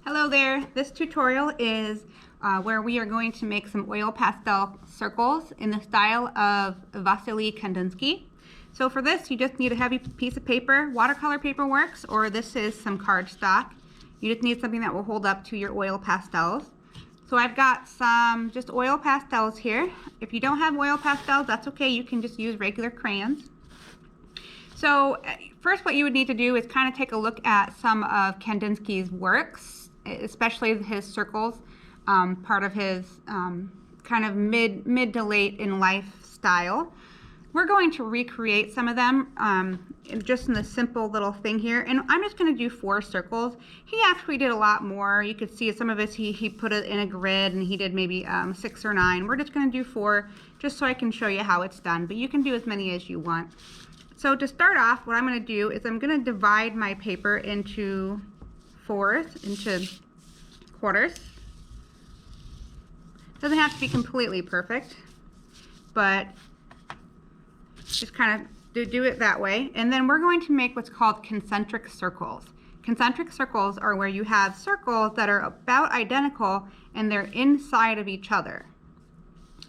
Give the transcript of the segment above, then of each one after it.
Hello there. This tutorial is where we are going to make some oil pastel circles in the style of Wassily Kandinsky. So for this, you just need a heavy piece of paper. Watercolor paper works, or this is some cardstock. You just need something that will hold up to your oil pastels. So I've got some just oil pastels here. If you don't have oil pastels, that's okay. You can just use regular crayons. So first what you would need to do is kind of take a look at some of Kandinsky's works, especially his circles, part of his kind of mid to late in life style. We're going to recreate some of them just in the simple little thing here, and I'm just going to do 4 circles. He actually did a lot more. You could see some of it he put it in a grid, and he did maybe 6 or 9. We're just going to do 4 just so I can show you how it's done, but you can do as many as you want. So to start off, what I'm going to do is I'm going to divide my paper into quarters. Doesn't have to be completely perfect, but just kind of do it that way. And then we're going to make what's called concentric circles. Concentric circles are where you have circles that are about identical and they're inside of each other.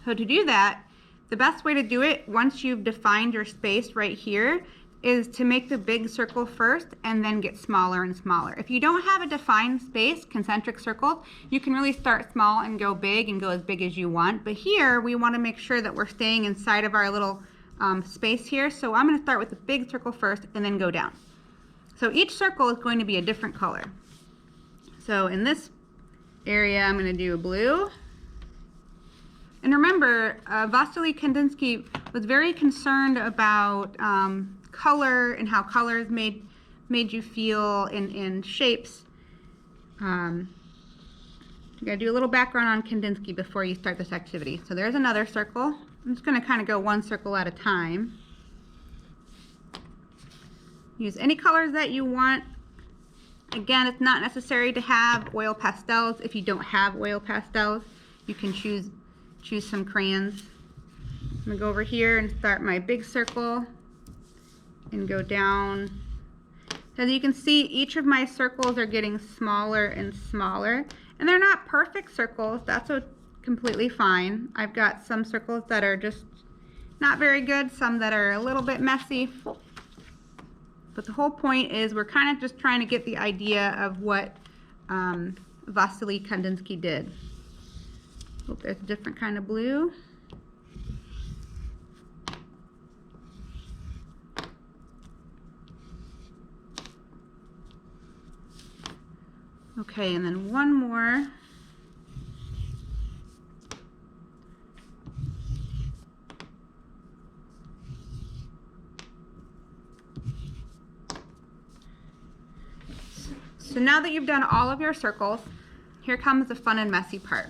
So to do that, the best way to do it, once you've defined your space right here, is to make the big circle first and then get smaller and smaller. If you don't have a defined space, concentric circles, you can really start small and go big and go as big as you want. But here, we want to make sure that we're staying inside of our little space here. So I'm going to start with the big circle first and then go down. So each circle is going to be a different color. So in this area, I'm going to do a blue. And remember, Wassily Kandinsky was very concerned about color and how colors made you feel in shapes. You gotta do a little background on Kandinsky before you start this activity. So there's another circle. I'm just gonna kind of go 1 circle at a time. Use any colors that you want. Again, it's not necessary to have oil pastels. If you don't have oil pastels, you can choose some crayons. I'm gonna go over here and start my big circle and go down. As you can see, each of my circles are getting smaller and smaller, and they're not perfect circles. That's completely fine. I've got some circles that are just not very good, some that are a little bit messy, but the whole point is we're kind of just trying to get the idea of what Wassily Kandinsky did. Oh, there's a different kind of blue. Okay, and then one more. So now that you've done all of your circles, here comes the fun and messy part.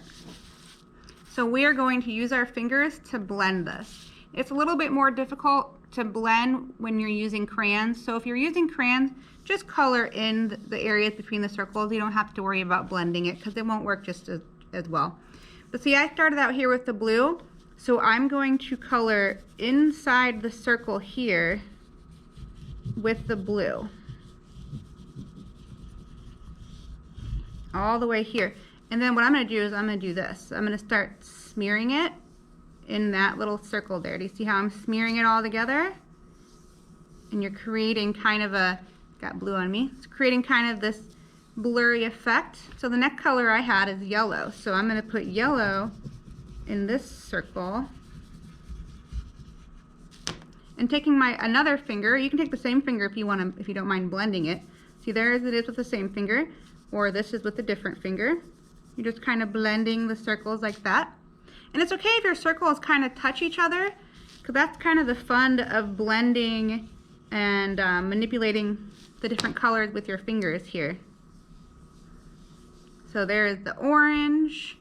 So we are going to use our fingers to blend this. It's a little bit more difficult to blend when you're using crayons. So if you're using crayons, just color in the areas between the circles. You don't have to worry about blending it because it won't work just as well. But see, I started out here with the blue. So I'm going to color inside the circle here with the blue. All the way here. And then what I'm going to do is I'm going to do this. I'm going to start smearing it in that little circle there. Do you see how I'm smearing it all together? And you're creating kind of a, got blue on me, it's creating kind of this blurry effect. So the next color I had is yellow. So I'm going to put yellow in this circle. And taking my another finger, you can take the same finger if you want to, if you don't mind blending it. See, there it is with the same finger, or this is with a different finger. You're just kind of blending the circles like that. And it's okay if your circles kind of touch each other, because that's kind of the fun of blending and manipulating the different colors with your fingers here. So there's the orange,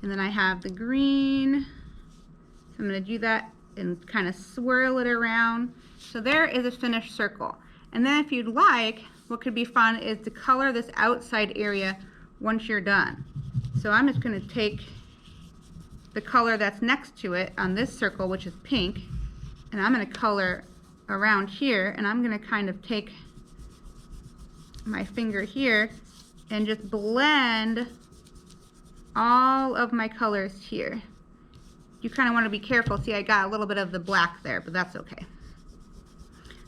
and then I have the green. So I'm going to do that and kind of swirl it around. So there is a finished circle. And then if you'd like, what could be fun is to color this outside area once you're done. So I'm just going to take the color that's next to it on this circle, which is pink, and I'm going to color around here, and I'm going to kind of take my finger here and just blend all of my colors here. You kind of want to be careful. See, I got a little bit of the black there, but that's okay.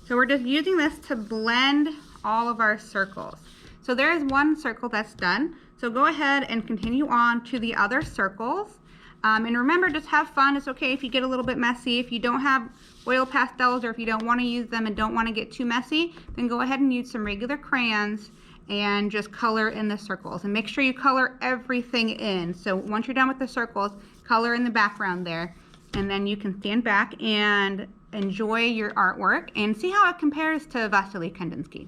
So we're just using this to blend all of our circles. So there's one circle that's done. So go ahead and continue on to the other circles. And remember, just have fun. It's okay if you get a little bit messy. If you don't have oil pastels, or if you don't want to use them and don't want to get too messy, then go ahead and use some regular crayons and just color in the circles. And make sure you color everything in. So once you're done with the circles, color in the background there. And then you can stand back and enjoy your artwork and see how it compares to Wassily Kandinsky.